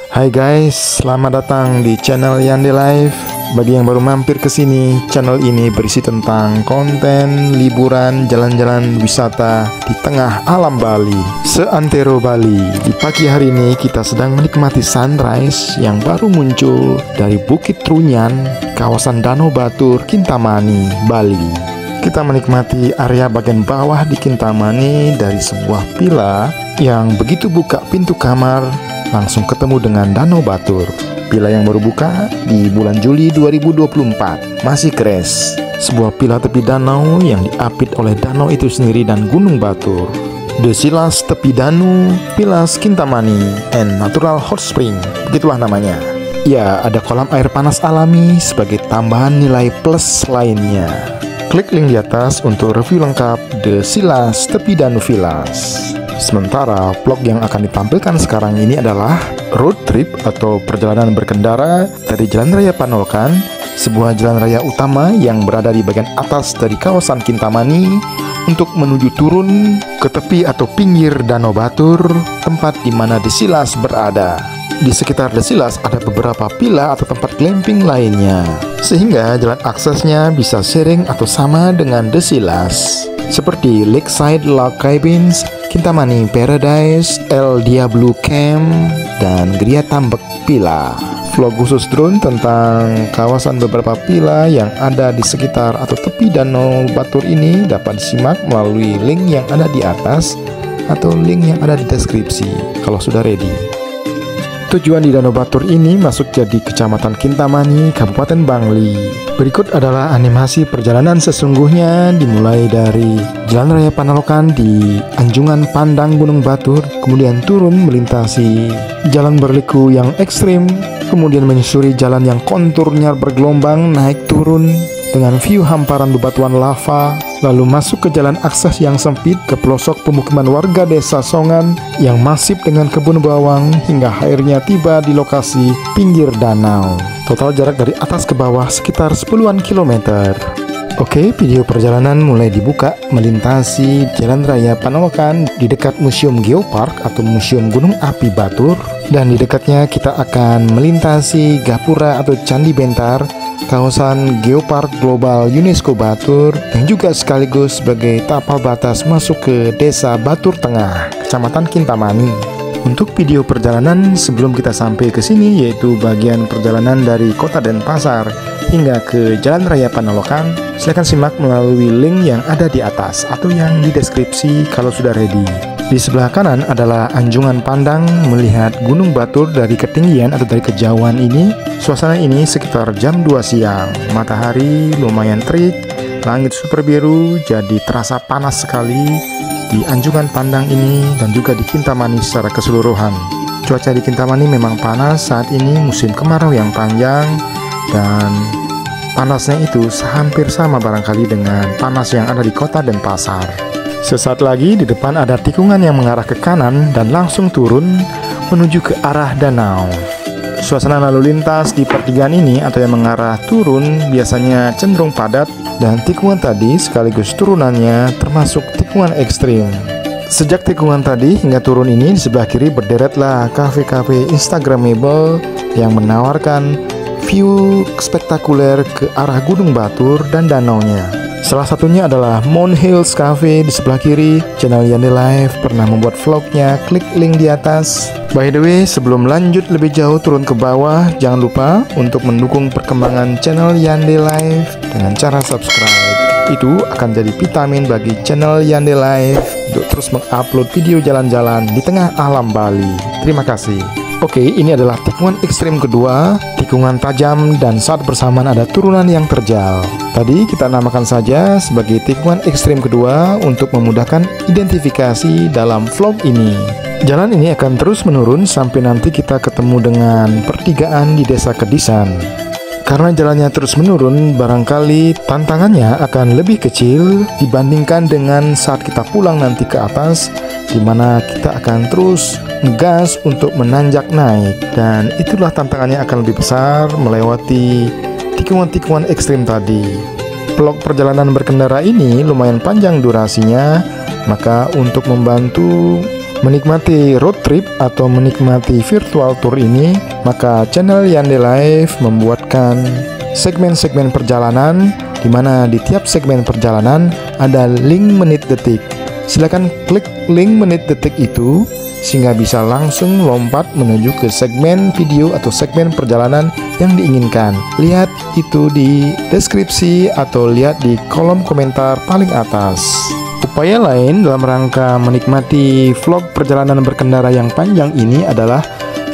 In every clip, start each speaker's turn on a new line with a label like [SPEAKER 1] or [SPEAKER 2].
[SPEAKER 1] Hai guys, selamat datang di channel Yande Life. Bagi yang baru mampir ke sini, channel ini berisi tentang konten liburan, jalan-jalan wisata di tengah alam Bali, seantero Bali. Di pagi hari ini kita sedang menikmati sunrise yang baru muncul dari Bukit Trunyan, kawasan Danau Batur, Kintamani, Bali. Kita menikmati area bagian bawah di Kintamani dari sebuah villa yang begitu buka pintu kamar langsung ketemu dengan Danau Batur. Villa yang baru buka di bulan Juli 2024, masih kres. Sebuah villa tepi danau yang diapit oleh danau itu sendiri dan Gunung Batur. The Silas Tepi Danu, Villas Kintamani and Natural Hot Spring, begitulah namanya. Ya, ada kolam air panas alami sebagai tambahan nilai plus lainnya. Klik link di atas untuk review lengkap The Silas Tepi Danu Villas. Sementara vlog yang akan ditampilkan sekarang ini adalah road trip atau perjalanan berkendara dari Jalan Raya Panolkan, sebuah jalan raya utama yang berada di bagian atas dari kawasan Kintamani, untuk menuju turun ke tepi atau pinggir Danau Batur, tempat di mana The Silas berada. Di sekitar The Silas ada beberapa villa atau tempat glamping lainnya, sehingga jalan aksesnya bisa sharing atau sama dengan The Silas, seperti Lakeside Log Cabins, Kintamani Paradise, El Diablo Camp, dan Gria Tambak Villa. Vlog khusus drone tentang kawasan beberapa villa yang ada di sekitar atau tepi Danau Batur ini dapat disimak melalui link yang ada di atas atau link yang ada di deskripsi kalau sudah ready. Tujuan di Danau Batur ini masuk jadi Kecamatan Kintamani, Kabupaten Bangli. Berikut adalah animasi perjalanan sesungguhnya, dimulai dari Jalan Raya Panalokan di Anjungan Pandang Gunung Batur, kemudian turun melintasi jalan berliku yang ekstrim, kemudian menyusuri jalan yang konturnya bergelombang, naik turun dengan view hamparan bebatuan lava, lalu masuk ke jalan akses yang sempit ke pelosok pemukiman warga desa Songan yang masif dengan kebun bawang, hingga akhirnya tiba di lokasi pinggir danau. Total jarak dari atas ke bawah sekitar 10-an kilometer. Oke, video perjalanan mulai dibuka melintasi Jalan Raya Panolkan di dekat Museum Geopark atau Museum Gunung Api Batur, dan di dekatnya kita akan melintasi Gapura atau Candi Bentar, kawasan Geopark Global UNESCO Batur, yang juga sekaligus sebagai tapal batas masuk ke Desa Batur Tengah, Kecamatan Kintamani. Untuk video perjalanan sebelum kita sampai ke sini, yaitu bagian perjalanan dari Kota Denpasar hingga ke Jalan Raya Panolokan, silahkan simak melalui link yang ada di atas atau yang di deskripsi kalau sudah ready. Di sebelah kanan adalah Anjungan Pandang melihat Gunung Batur dari ketinggian atau dari kejauhan ini. Suasana ini sekitar jam 2 siang. Matahari lumayan terik, langit super biru, jadi terasa panas sekali di Anjungan Pandang ini dan juga di Kintamani secara keseluruhan. Cuaca di Kintamani memang panas saat ini, musim kemarau yang panjang, dan panasnya itu hampir sama barangkali dengan panas yang ada di Kota Denpasar. Sesaat lagi di depan ada tikungan yang mengarah ke kanan dan langsung turun menuju ke arah danau. Suasana lalu lintas di pertigaan ini atau yang mengarah turun biasanya cenderung padat, dan tikungan tadi sekaligus turunannya termasuk tikungan ekstrim. Sejak tikungan tadi hingga turun ini, di sebelah kiri berderetlah kafe-kafe instagramable yang menawarkan view spektakuler ke arah Gunung Batur dan danaunya. Salah satunya adalah Mount Hills Cafe di sebelah kiri. Channel Yande Life pernah membuat vlognya, klik link di atas. By the way, sebelum lanjut lebih jauh turun ke bawah, jangan lupa untuk mendukung perkembangan channel Yande Life dengan cara subscribe. Itu akan jadi vitamin bagi channel Yande Life untuk terus mengupload video jalan-jalan di tengah alam Bali. Terima kasih. Oke, ini adalah tikungan ekstrim kedua, tikungan tajam, dan saat bersamaan ada turunan yang terjal. Tadi kita namakan saja sebagai tikungan ekstrim kedua untuk memudahkan identifikasi dalam vlog ini. Jalan ini akan terus menurun sampai nanti kita ketemu dengan pertigaan di Desa Kedisan. Karena jalannya terus menurun, barangkali tantangannya akan lebih kecil dibandingkan dengan saat kita pulang nanti ke atas, di mana kita akan terus ngegas untuk menanjak naik, dan itulah tantangannya akan lebih besar melewati tikungan-tikungan ekstrim tadi. Vlog perjalanan berkendara ini lumayan panjang durasinya, maka untuk membantu menikmati road trip atau menikmati virtual tour ini, maka channel Yande Live membuatkan segmen-segmen perjalanan, di mana di tiap segmen perjalanan ada link menit detik. Silakan klik link menit detik itu sehingga bisa langsung lompat menuju ke segmen video atau segmen perjalanan yang diinginkan. Lihat itu di deskripsi atau lihat di kolom komentar paling atas. Upaya lain dalam rangka menikmati vlog perjalanan berkendara yang panjang ini adalah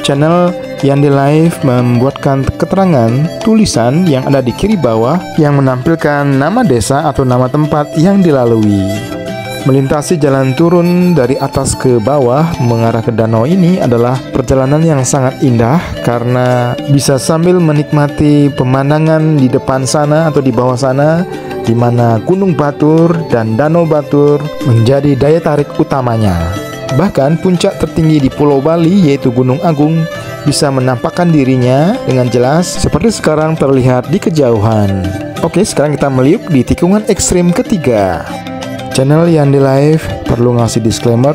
[SPEAKER 1] channel Yande Live membuatkan keterangan tulisan yang ada di kiri bawah yang menampilkan nama desa atau nama tempat yang dilalui. Melintasi jalan turun dari atas ke bawah mengarah ke danau ini adalah perjalanan yang sangat indah karena bisa sambil menikmati pemandangan di depan sana atau di bawah sana, di mana Gunung Batur dan Danau Batur menjadi daya tarik utamanya. Bahkan puncak tertinggi di Pulau Bali yaitu Gunung Agung bisa menampakkan dirinya dengan jelas seperti sekarang terlihat di kejauhan. Oke, sekarang kita meliuk di tikungan ekstrim ketiga. Channel Yande Live perlu ngasih disclaimer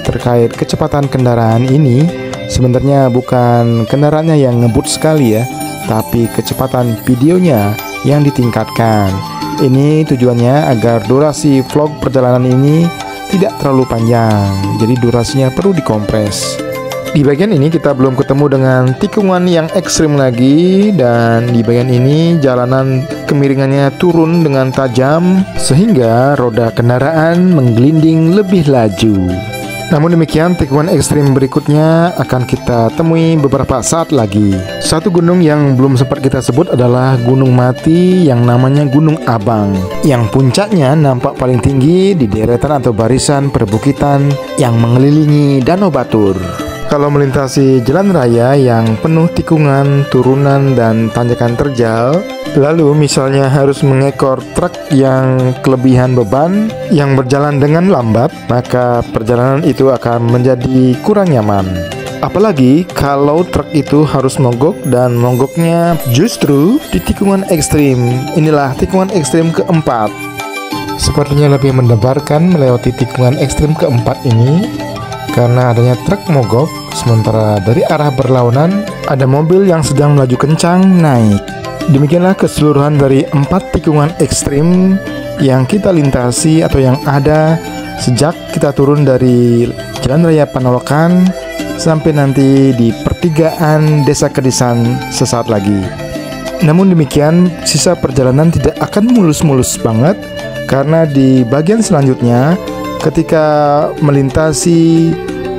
[SPEAKER 1] terkait kecepatan kendaraan ini. Sebenarnya bukan kendaraannya yang ngebut sekali ya, tapi kecepatan videonya yang ditingkatkan. Ini tujuannya agar durasi vlog perjalanan ini tidak terlalu panjang, jadi durasinya perlu dikompres. Di bagian ini kita belum ketemu dengan tikungan yang ekstrim lagi, dan di bagian ini jalanan kemiringannya turun dengan tajam sehingga roda kendaraan menggelinding lebih laju. Namun demikian, tikungan ekstrim berikutnya akan kita temui beberapa saat lagi. Satu gunung yang belum sempat kita sebut adalah Gunung Mati yang namanya Gunung Abang, yang puncaknya nampak paling tinggi di deretan atau barisan perbukitan yang mengelilingi Danau Batur. Kalau melintasi jalan raya yang penuh tikungan, turunan, dan tanjakan terjal, lalu misalnya harus mengekor truk yang kelebihan beban yang berjalan dengan lambat, maka perjalanan itu akan menjadi kurang nyaman. Apalagi kalau truk itu harus mogok, dan mogoknya justru di tikungan ekstrim. Inilah tikungan ekstrim keempat. Sepertinya lebih mendebarkan melewati tikungan ekstrim keempat ini karena adanya truk mogok, sementara dari arah berlawanan ada mobil yang sedang melaju kencang naik. Demikianlah keseluruhan dari 4 tikungan ekstrim yang kita lintasi atau yang ada sejak kita turun dari Jalan Raya Panolokan sampai nanti di pertigaan Desa Kedisan sesaat lagi. Namun demikian, sisa perjalanan tidak akan mulus-mulus banget karena di bagian selanjutnya ketika melintasi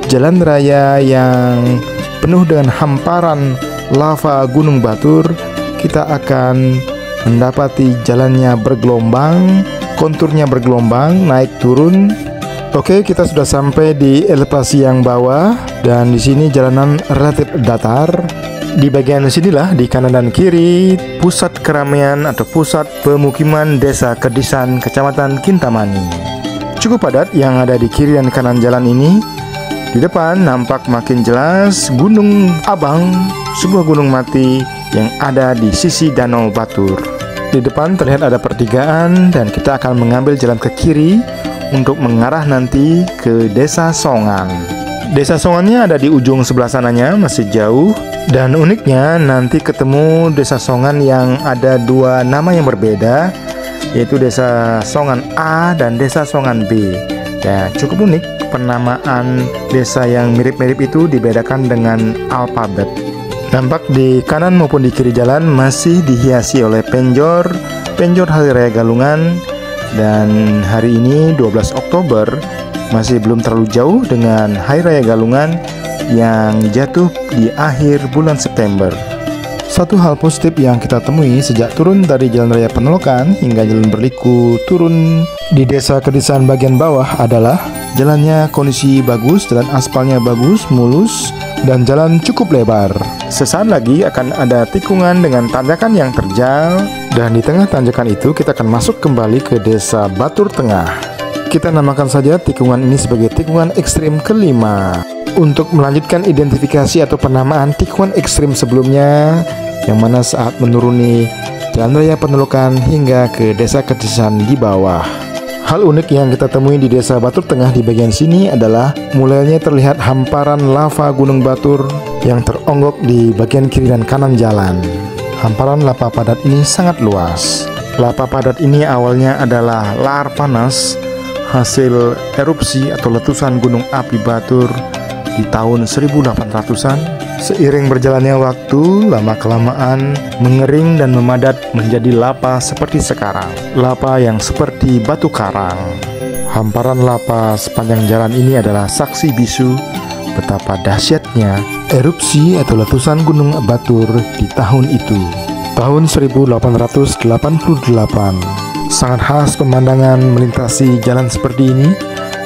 [SPEAKER 1] jalan raya yang penuh dengan hamparan lava Gunung Batur, kita akan mendapati jalannya bergelombang, konturnya bergelombang, naik turun. Oke, kita sudah sampai di elevasi yang bawah, dan di sini jalanan relatif datar. Di bagian sinilah, di kanan dan kiri, pusat keramaian atau pusat pemukiman Desa Kedisan, Kecamatan Kintamani. Cukup padat yang ada di kiri dan kanan jalan ini. Di depan nampak makin jelas Gunung Abang, sebuah gunung mati yang ada di sisi Danau Batur. Di depan terlihat ada pertigaan dan kita akan mengambil jalan ke kiri untuk mengarah nanti ke Desa Songan. Desa Songannya ada di ujung sebelah sananya, masih jauh. Dan uniknya nanti ketemu Desa Songan yang ada 2 nama yang berbeda, yaitu Desa Songan A dan Desa Songan B. Ya, cukup unik, penamaan desa yang mirip-mirip itu dibedakan dengan alfabet. Nampak di kanan maupun di kiri jalan masih dihiasi oleh penjor Hari Raya Galungan. Dan hari ini 12 Oktober masih belum terlalu jauh dengan Hari Raya Galungan yang jatuh di akhir bulan September. Satu hal positif yang kita temui sejak turun dari Jalan Raya Panolokan hingga jalan berliku turun di Desa Kedisan bagian bawah adalah jalannya kondisi bagus, jalan aspalnya bagus, mulus, dan jalan cukup lebar. Sesaat lagi akan ada tikungan dengan tanjakan yang terjal, dan di tengah tanjakan itu kita akan masuk kembali ke Desa Batur Tengah. Kita namakan saja tikungan ini sebagai tikungan ekstrim kelima. Untuk melanjutkan identifikasi atau penamaan tikungan ekstrim sebelumnya, yang mana saat menuruni Jalan Raya Panolokan hingga ke Desa Kedisan di bawah. Hal unik yang kita temui di Desa Batur Tengah di bagian sini adalah mulainya terlihat hamparan lava Gunung Batur yang teronggok di bagian kiri dan kanan jalan. Hamparan lava padat ini sangat luas. Lava padat ini awalnya adalah lahar panas hasil erupsi atau letusan gunung api Batur di tahun 1800-an. Seiring berjalannya waktu, lama-kelamaan mengering dan memadat menjadi lava seperti sekarang. Lava yang seperti batu karang. Hamparan lava sepanjang jalan ini adalah saksi bisu betapa dahsyatnya erupsi atau letusan gunung Batur di tahun itu. Tahun 1888. Sangat khas pemandangan melintasi jalan seperti ini.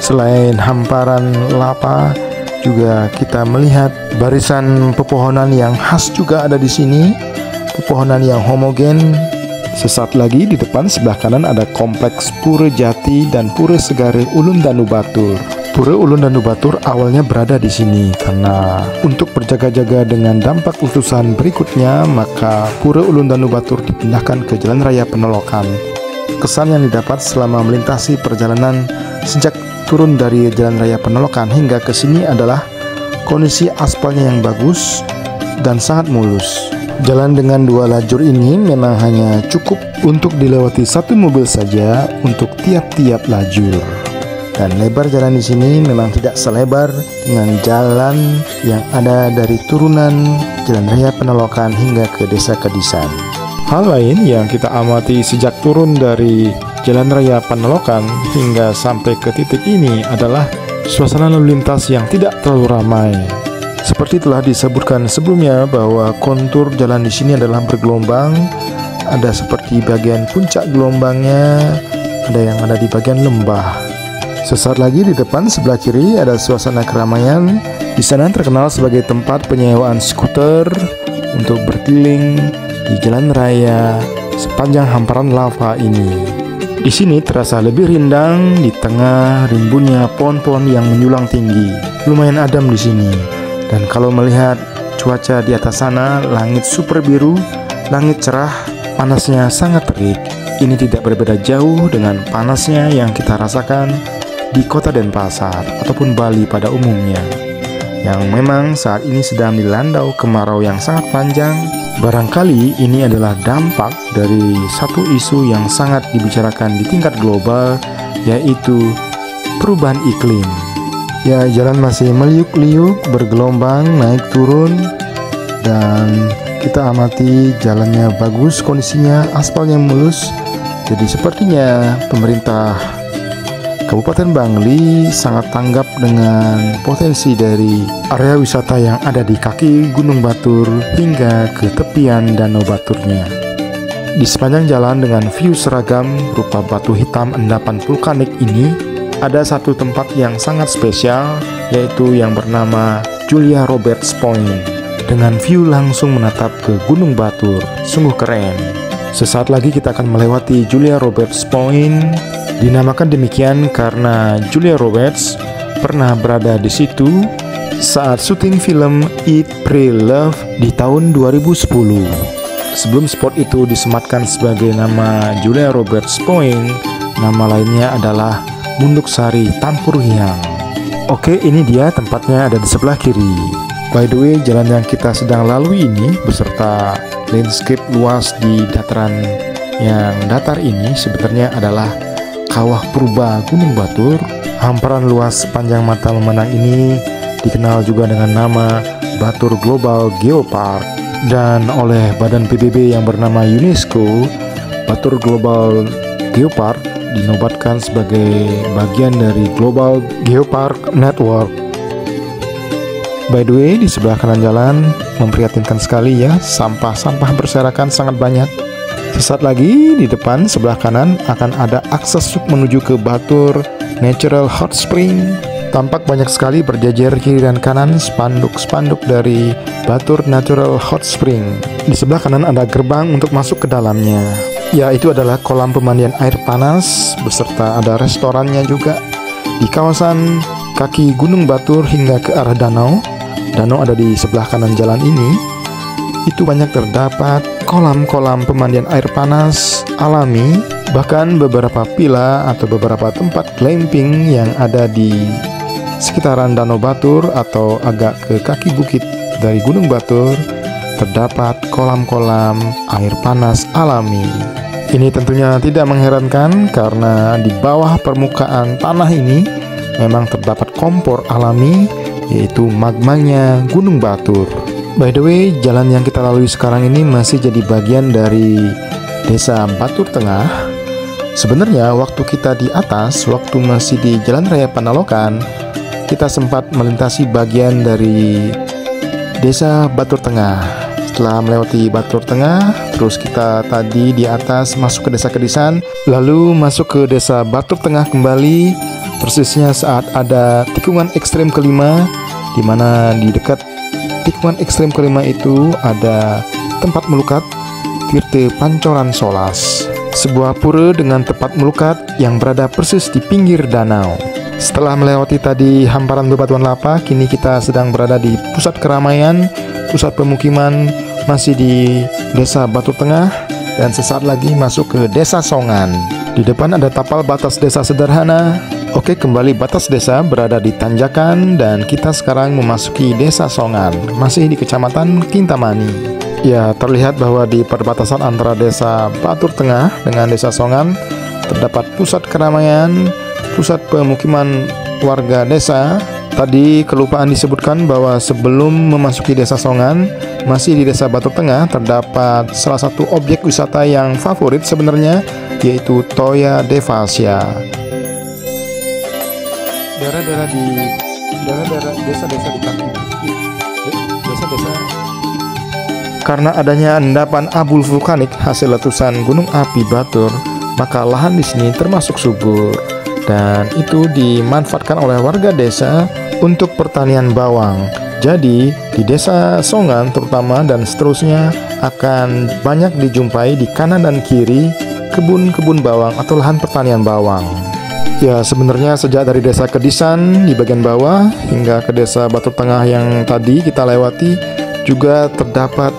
[SPEAKER 1] Selain hamparan lava, juga kita melihat barisan pepohonan yang khas juga ada di sini. Pepohonan yang homogen. Sesaat lagi di depan sebelah kanan ada kompleks Pura Jati dan Pura Segare Ulun Danu Batur. Pura Ulun Danu Batur awalnya berada di sini karena untuk berjaga-jaga dengan dampak letusan berikutnya, maka Pura Ulun Danu Batur dipindahkan ke Jalan Raya Penolokan. Kesan yang didapat selama melintasi perjalanan sejak turun dari Jalan Raya Penolokan hingga ke sini adalah kondisi aspalnya yang bagus dan sangat mulus. Jalan dengan 2 lajur ini memang hanya cukup untuk dilewati 1 mobil saja untuk tiap-tiap lajur. Dan lebar jalan di sini memang tidak selebar dengan jalan yang ada dari turunan Jalan Raya Penolokan hingga ke Desa Kedisan. Hal lain yang kita amati sejak turun dari Jalan Raya Penolokan hingga sampai ke titik ini adalah suasana lalu lintas yang tidak terlalu ramai. Seperti telah disebutkan sebelumnya bahwa kontur jalan di sini adalah bergelombang. Ada seperti bagian puncak gelombangnya, ada yang ada di bagian lembah. Sesaat lagi di depan sebelah kiri ada suasana keramaian. Di sana terkenal sebagai tempat penyewaan skuter untuk berkeliling di jalan raya sepanjang hamparan lava ini. Di sini terasa lebih rindang di tengah rimbunnya pohon-pohon yang menjulang tinggi. Lumayan adem di sini. Dan kalau melihat cuaca di atas sana, langit super biru, langit cerah, panasnya sangat terik. Ini tidak berbeda jauh dengan panasnya yang kita rasakan di kota Denpasar ataupun Bali pada umumnya, yang memang saat ini sedang dilandau kemarau yang sangat panjang. Barangkali ini adalah dampak dari satu isu yang sangat dibicarakan di tingkat global, yaitu perubahan iklim. Ya, jalan masih meliuk-liuk, bergelombang, naik turun, dan kita amati jalannya bagus kondisinya, aspalnya mulus. Jadi sepertinya pemerintah Kabupaten Bangli sangat tanggap dengan potensi dari area wisata yang ada di kaki Gunung Batur hingga ke tepian Danau Baturnya. Di sepanjang jalan dengan view seragam berupa batu hitam endapan vulkanik ini, ada satu tempat yang sangat spesial, yaitu yang bernama Julia Roberts Point, dengan view langsung menatap ke Gunung Batur. Sungguh keren. Sesaat lagi kita akan melewati Julia Roberts Point. Dinamakan demikian karena Julia Roberts pernah berada di situ saat syuting film Eat, Pray, Love di tahun 2010. Sebelum spot itu disematkan sebagai nama Julia Roberts Point, nama lainnya adalah Munduk Sari Tampur Hyang. Oke, ini dia tempatnya, ada di sebelah kiri. By the way, jalan yang kita sedang lalui ini beserta landscape luas di dataran yang datar ini sebenarnya adalah Kawah Purba Gunung Batur. Hamparan luas sepanjang mata memandang ini dikenal juga dengan nama Batur Global Geopark, dan oleh badan PBB yang bernama UNESCO, Batur Global Geopark dinobatkan sebagai bagian dari Global Geopark Network. By the way, di sebelah kanan jalan memprihatinkan sekali ya, sampah-sampah berserakan sangat banyak. Sesaat lagi di depan sebelah kanan akan ada akses menuju ke Batur Natural Hot Spring. Tampak banyak sekali berjejer kiri dan kanan spanduk-spanduk dari Batur Natural Hot Spring. Di sebelah kanan ada gerbang untuk masuk ke dalamnya. Ya, itu adalah kolam pemandian air panas beserta ada restorannya juga. Di kawasan kaki Gunung Batur hingga ke arah danau. Danau ada di sebelah kanan jalan ini. Itu banyak terdapat kolam-kolam pemandian air panas alami Bahkan beberapa villa atau beberapa tempat glamping yang ada di sekitaran Danau Batur atau agak ke kaki bukit dari Gunung Batur terdapat kolam-kolam air panas alami. Ini tentunya tidak mengherankan karena di bawah permukaan tanah ini memang terdapat kompor alami, yaitu magmanya Gunung Batur. By the way, jalan yang kita lalui sekarang ini masih jadi bagian dari Desa Batur Tengah. Sebenarnya waktu kita di atas, waktu masih di Jalan Raya Panalokan, kita sempat melintasi bagian dari Desa Batur Tengah. Setelah melewati Batur Tengah, terus kita tadi di atas masuk ke Desa Kedisan, lalu masuk ke Desa Batur Tengah kembali, persisnya saat ada tikungan ekstrem kelima, di mana di dekat tikungan ekstrem kelima itu ada tempat melukat Tirte Pancoran Solas, sebuah pura dengan tempat melukat yang berada persis di pinggir danau. Setelah melewati tadi hamparan bebatuan lapa, kini kita sedang berada di pusat keramaian, pusat pemukiman, masih di Desa Batur Tengah, dan sesaat lagi masuk ke Desa Songan. Di depan ada tapal batas desa sederhana. Oke, kembali batas desa berada di tanjakan dan kita sekarang memasuki Desa Songan, masih di Kecamatan Kintamani. Ya, terlihat bahwa di perbatasan antara Desa Batur Tengah dengan Desa Songan terdapat pusat keramaian, pusat pemukiman warga desa. Tadi kelupaan disebutkan bahwa sebelum memasuki Desa Songan, masih di Desa Batur Tengah terdapat salah satu objek wisata yang favorit sebenarnya, yaitu Toya Devasya. Daerah-daerah desa-desa di kaki desa-desa, karena adanya endapan abu vulkanik hasil letusan gunung api Batur, maka lahan di sini termasuk subur dan itu dimanfaatkan oleh warga desa untuk pertanian bawang. Jadi di Desa Songan terutama dan seterusnya akan banyak dijumpai di kanan dan kiri kebun-kebun bawang atau lahan pertanian bawang. Ya, sebenarnya sejak dari Desa Kedisan di bagian bawah hingga ke Desa Batur Tengah yang tadi kita lewati juga terdapat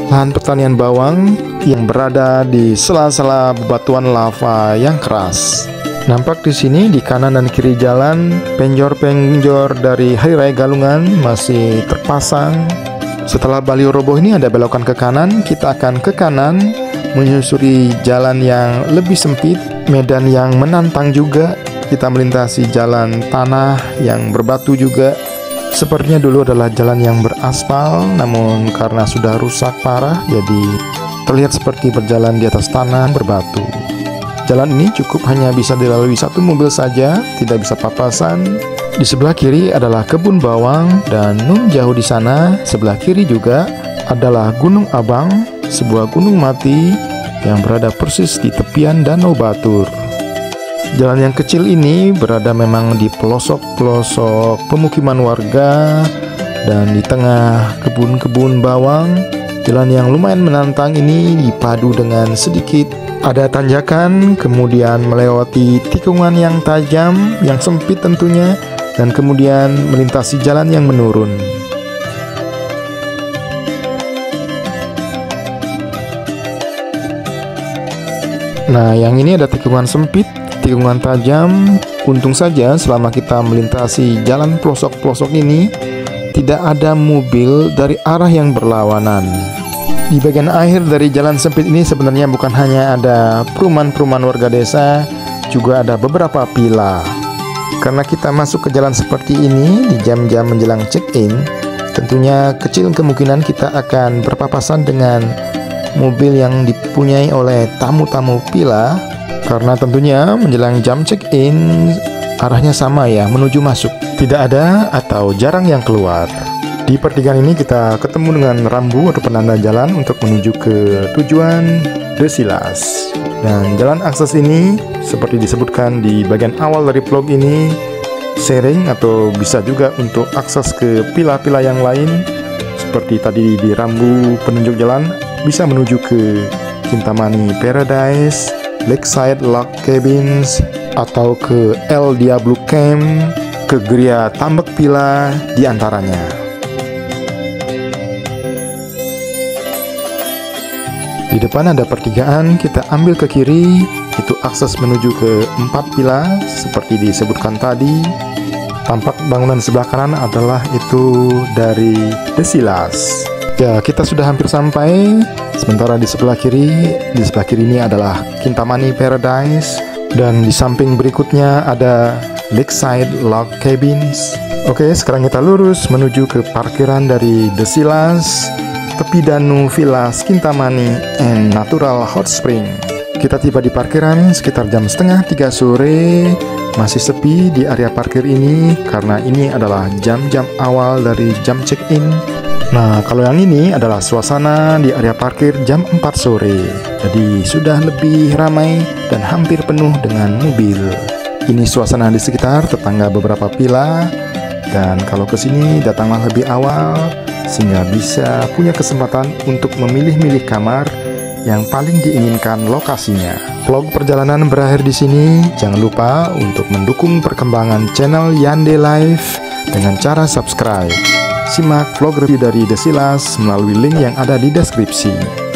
[SPEAKER 1] lahan pertanian bawang yang berada di sela-sela bebatuan lava yang keras. Nampak di sini di kanan dan kiri jalan penjor-penjor dari Hari Raya Galungan masih terpasang. Setelah baliho roboh ini ada belokan ke kanan, kita akan ke kanan menyusuri jalan yang lebih sempit, medan yang menantang juga. Kita melintasi jalan tanah yang berbatu juga. Sepertinya dulu adalah jalan yang beraspal, namun karena sudah rusak parah jadi terlihat seperti berjalan di atas tanah berbatu. Jalan ini cukup hanya bisa dilalui satu mobil saja, tidak bisa papasan. Di sebelah kiri adalah kebun bawang dan nun jauh di sana sebelah kiri juga adalah Gunung Abang, sebuah gunung mati yang berada persis di tepian Danau Batur. Jalan yang kecil ini berada memang di pelosok-pelosok pemukiman warga dan di tengah kebun-kebun bawang. Jalan yang lumayan menantang ini dipadu dengan sedikit ada tanjakan, kemudian melewati tikungan yang tajam, yang sempit tentunya, dan kemudian melintasi jalan yang menurun. Nah, yang ini ada tikungan sempit, tikungan tajam. Untung saja selama kita melintasi jalan pelosok-pelosok ini, tidak ada mobil dari arah yang berlawanan. Di bagian akhir dari jalan sempit ini sebenarnya bukan hanya ada perumahan-perumahan warga desa, juga ada beberapa villa. Karena kita masuk ke jalan seperti ini di jam-jam menjelang check-in, tentunya kecil kemungkinan kita akan berpapasan dengan mobil yang dipunyai oleh tamu-tamu villa. Karena tentunya menjelang jam check-in arahnya sama ya, menuju masuk. Tidak ada atau jarang yang keluar. Di pertigaan ini kita ketemu dengan rambu atau penanda jalan untuk menuju ke tujuan Desilas. Dan jalan akses ini seperti disebutkan di bagian awal dari vlog ini, sharing atau bisa juga untuk akses ke villa-villa yang lain. Seperti tadi di rambu penunjuk jalan bisa menuju ke Kintamani Paradise, Lakeside Log Cabins, atau ke El Diablo Camp, ke Gria Tambak Villa diantaranya. Di depan ada pertigaan, kita ambil ke kiri, itu akses menuju ke 4 villa seperti disebutkan tadi. Tampak bangunan sebelah kanan adalah itu dari The Silas. Ya, kita sudah hampir sampai. Sementara di sebelah kiri ini adalah Kintamani Paradise, dan di samping berikutnya ada Lakeside Log Cabins. Oke, sekarang kita lurus menuju ke parkiran dari The Silas, tepi Danu Villas Kintamani and Natural Hot Spring. Kita tiba di parkiran sekitar jam setengah 3 sore. Masih sepi di area parkir ini karena ini adalah jam-jam awal dari jam check-in. Nah, kalau yang ini adalah suasana di area parkir jam 4 sore. Jadi sudah lebih ramai dan hampir penuh dengan mobil. Ini suasana di sekitar tetangga beberapa villa. Dan kalau ke sini datanglah lebih awal sehingga bisa punya kesempatan untuk memilih-milih kamar yang paling diinginkan lokasinya. Vlog perjalanan berakhir di sini. Jangan lupa untuk mendukung perkembangan channel Yande Live dengan cara subscribe. Simak vlog review dari The Silas melalui link yang ada di deskripsi.